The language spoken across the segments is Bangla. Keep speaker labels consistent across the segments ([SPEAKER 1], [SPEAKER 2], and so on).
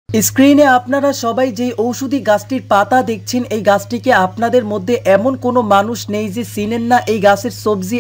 [SPEAKER 1] স্ক্রিনে আপনারা সবাই যে ঔষধি গাছটির পাতা দেখছেন, এই গাছটিকে আপনাদের মধ্যে এমন কোনো মানুষ নেই যে চিনেন না। এই গাছের সবজি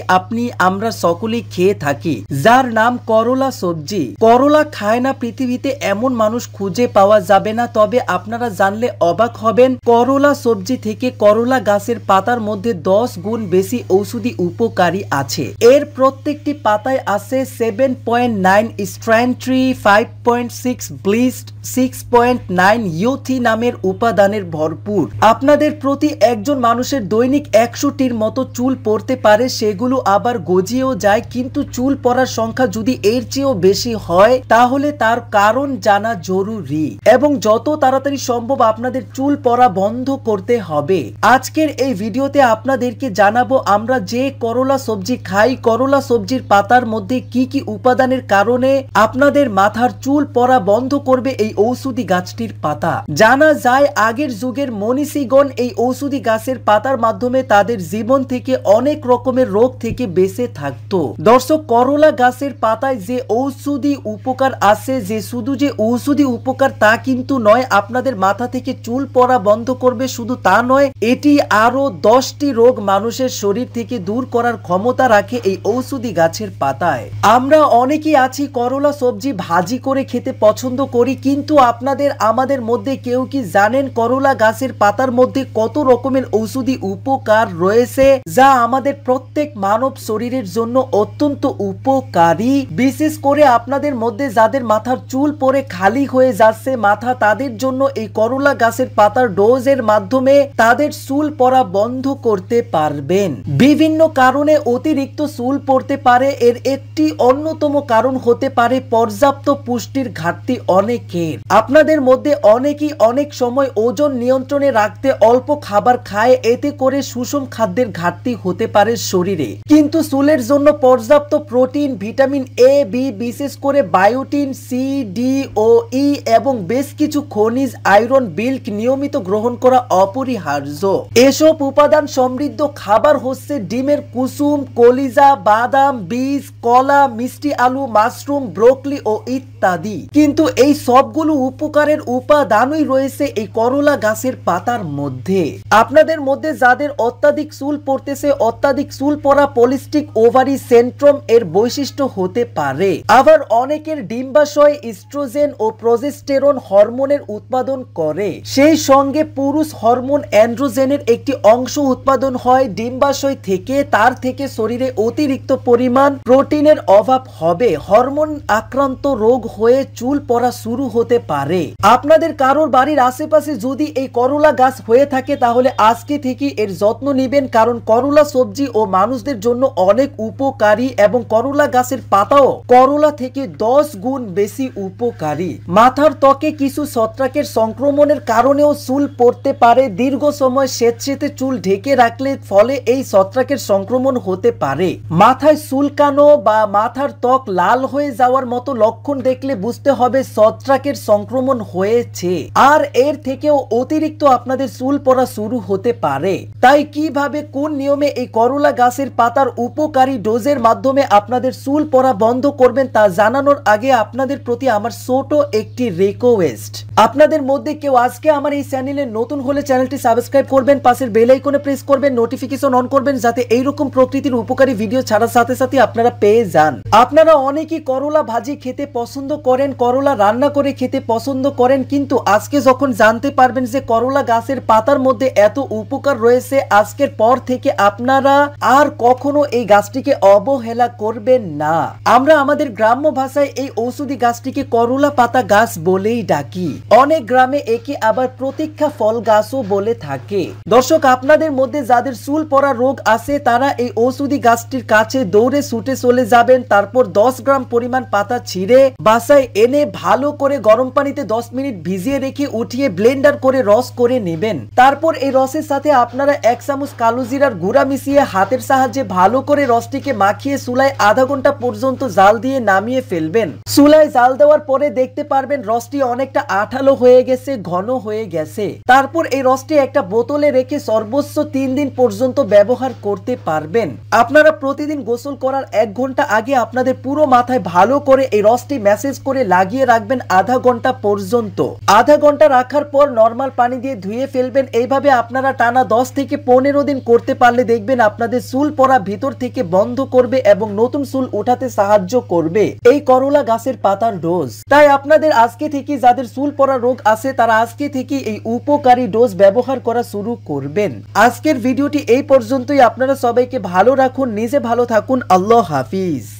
[SPEAKER 1] আমরা সকলেই খেয়ে থাকি, যার নাম করলা সবজি। করলা খায় না পৃথিবীতে এমন মানুষ খুঁজে পাওয়া যাবে না। তবে আপনারা জানলে অবাক হবেন, করলা সবজি থেকে করলা গাছের পাতার মধ্যে 10 গুণ বেশি ঔষধি উপকারী আছে। এর প্রত্যেকটি পাতায় আছে 7.9 স্ট্র্যান্ট্রি, 5.6 ব্লিস্ট, 6.9 ইউথি নামের উপাদানের ভরপুর। আপনাদের প্রতি একজন মানুষের দৈনিক 100টির মতো চুল পড়তে পারে, সেগুলো আবার গজিয়েও যায়। কিন্তু চুল পড়ার সংখ্যা যদি এর চেয়েও বেশি হয় তাহলে তার কারণ জানা জরুরি এবং যত তাড়াতাড়ি সম্ভব আপনাদের চুল পড়া বন্ধ করতে হবে। আজকের এই ভিডিওতে আপনাদেরকে জানাবো আমরা যে করলা সবজি খাই, করলা সবজির পাতার মধ্যে কি কি উপাদানের কারণে আপনাদের মাথার চুল পড়া বন্ধ করবে এই ঔষধি গাছটির পাতা। জানা যায় আগের যুগের মনীষীগণ এই ঔষধি গাছের পাতার মাধ্যমে তাদের জীবন থেকে অনেক রকমের রোগ থেকে বেঁচে থাকতো। দর্শক, করলা গাছের পাতায় যে ঔষধি উপকার আছে, যে শুধু যে ঔষধি উপকার তা কিন্তু নয়, আপনাদের মাথা থেকে চুল পড়া বন্ধ করবে শুধু তা নয়, এটি আরো 10টি রোগ মানুষের শরীর থেকে দূর করার ক্ষমতা রাখে এই ঔষধি গাছের পাতায়। আমরা অনেকেই আছি করলা সবজি ভাজি করে খেতে পছন্দ করি, কিন্তু আপনাদের আমাদের মধ্যে কেউ কি জানেন করলা গাছের পাতার মধ্যে কত রকমের ঔষধি উপকার রয়েছে, যা আমাদের প্রত্যেক মানব শরীরের জন্য অত্যন্ত উপকারী। বিশেষ করে আপনাদের মধ্যে যাদের মাথার চুল পড়ে খালি হয়ে যাচ্ছে মাথা, তাদের জন্য এই করলা গাছের পাতার ডোজের মাধ্যমে তাদের চুল পড়া বন্ধ করতে পারবেন। বিভিন্ন কারণে অতিরিক্ত চুল পড়তে পারে, এর একটি অন্যতম কারণ হতে পারে পর্যাপ্ত পুষ্টির ঘাটতি অনেকের। আপনাদের মধ্যে অনেকেই অনেক সময় ওজন নিয়ন্ত্রণে রাখতে অল্প খাবার খায়, এতে করে সুষম খাদ্যের ঘাটতি হতে পারে শরীরে। কিন্তু চুলের জন্য পর্যাপ্ত প্রোটিন, ভিটামিন এ, বি, বিশেষ করে বায়োটিন, সি, ডি ও ই এবং বেশ কিছু খনিজ, আয়রন, বিল্ক নিয়মিত গ্রহণ করা অপরিহার্য। এসব উপাদান সমৃদ্ধ খাবার হচ্ছে ডিমের কুসুম, কলিজা, বাদাম, বীজ, কলা, মিষ্টি আলু, মাশরুম, ব্রোকলি ও ইত্যাদি। কিন্তু এই সবগুলো উপকারের উপাদানই রয়েছে এই করলা গাছের পাতার মধ্যে। আপনাদের মধ্যে যাদের অত্যাধিক চুল পড়তেছে, অত্যাধিক চুল পড়া পলিস্টিক ওভারি সিনড্রোম এর বৈশিষ্ট্য হতে পারে। আবার অনেকের ডিম্বাশয় ইস্ট্রোজেন ও প্রজেস্টেরন হরমোনের উৎপাদন করে, সেই সঙ্গে পুরুষ হরমোন অ্যান্ড্রোজেনের একটি অংশ উৎপাদন হয় ডিম্বাশয় থেকে। তার থেকে শরীরে অতিরিক্ত পরিমাণ প্রোটিনের অভাব হবে, হরমোন আক্রান্ত রোগ হয়ে চুল পড়া শুরু হতে পারে। আপনাদের কারোর বাড়ির আশেপাশে যদি এই করলা গাছ হয়ে থাকে তাহলে আজকে থেকে এর যত্ন নেবেন, কারণ করলা সবজি ও মানুষদের জন্য অনেক উপকারী এবং করলা গাছের পাতাও করলা থেকে 10 গুণ বেশি উপকারী। মাথার ত্বকে কিছু ছত্রাকের সংক্রমণের কারণেও চুল পড়তে পারে, দীর্ঘ সময় স্বেচ্ছেতে চুল ঢেকে রাখলে ফলে এই ছত্রাকের সংক্রমণ হতে পারে। মাথায় চুলকানো বা মাথার ত্বক লাল হয়ে যাওয়ার মতো লক্ষণ দেখলে বুঝতে হবে ছত্রাকের সংক্রমণ হয়েছে, আর এর থেকেও অতিরিক্ত আপনাদের চুল পড়া শুরু হতে পারে। তাই কিভাবে কোন নিয়মে এই করলা গাছের পাতার উপকারী ডোজের মাধ্যমে আপনাদের চুল পড়া বন্ধ করবেন তা জানানোর আগে আপনাদের প্রতি আমার ছোট একটি রিকোয়েস্ট। আপনাদের মধ্যে কেউ আজকে আমার এই চ্যানেলে নতুন হলে চ্যানেলটি সাবস্ক্রাইব করবেন, পাশের বেল আইকনে প্রেস করবেন, নোটিফিকেশন অন করবেন, যাতে এইরকম প্রকৃতির উপকারী ভিডিও ছাড়ার সাথে সাথে আপনারা পেয়ে যান। আপনারা অনেকেই করলা ভাজি খেতে পছন্দ করেন, করলা রান্না করে খেতে পছন্দ করেন, কিন্তু আজকে যখন জানতে পারবেন যে করলা গাছের পাতার মধ্যে এত উপকার রয়েছে, আজকের পর থেকে আপনারা আর কখনো এই গাছটিকে অবহেলা করবেন না। আমরা আমাদের গ্রাম্য ভাষায় এই ঔষধি গাছটিকে করলা পাতা গাছ বলেই ডাকি, অনেক গ্রামে একে আবার প্রতীক্ষা ফল গাছও বলে থাকে। দর্শক, আপনাদের মধ্যে যাদের চুল পড়া রোগ আছে তারা এই ঔষধি গাছটির কাছে দৌড়ে ছুটে চলে যাবেন, তারপর 10 গ্রাম পরিমাণ পাতা ছিঁড়ে বাসায় এনে ভালো করে গরম পানিতে 10 মিনিট ভিজিয়ে রেখে উঠিয়ে ব্লেন্ডার করে রস করে নেবেন। তারপর এই রসের সাথে আপনারা 1 চামচ কালো জিরার গুঁড়া মিশিয়ে হাতের সাহায্যে ভালো করে রসটিকে মাখিয়ে চুলায় আধা ঘন্টা পর্যন্ত জাল দিয়ে নামিয়ে ফেলবেন। চুলায় জাল দেওয়ার পরে দেখতে পারবেন রসটি অনেকটা আঠালো হয়ে গেছে, ঘন হয়ে গেছে। তারপর এই রসটি একটা বোতলে রেখে সর্বোচ্চ 3 দিন পর্যন্ত ব্যবহার করতে পারবেন। আপনারা প্রতিদিন গোসল করার 1 ঘন্টা আগে আপনাদের পুরো মাথায় ভালো করে এই রসটি ম্যাসেজ প্রসেস করে লাগিয়ে রাখবেন আধা ঘন্টা পর্যন্ত। আধা ঘন্টা রাখার পর নর্মাল পানি দিয়ে ধুয়ে ফেলবেন। এইভাবে আপনারা টানা 10 থেকে 15 দিন করতে পারলে দেখবেন আপনাদের চুল পড়া ভিতর থেকে বন্ধ করবে এবং নতুন চুল উঠাতে সাহায্য করবে এই করলা গাছের পাতার ডোজ। তাই আপনাদের আজকে থেকে যাদের চুল পড়া রোগ আছে তারা আজকে থেকে এই উপকারী ডোজ ব্যবহার করা শুরু করবেন। আজকের ভিডিওটি এই পর্যন্তই। আপনারা সবাইকে ভালো রাখুন, নিজে ভালো থাকুন। আল্লাহ হাফিজ।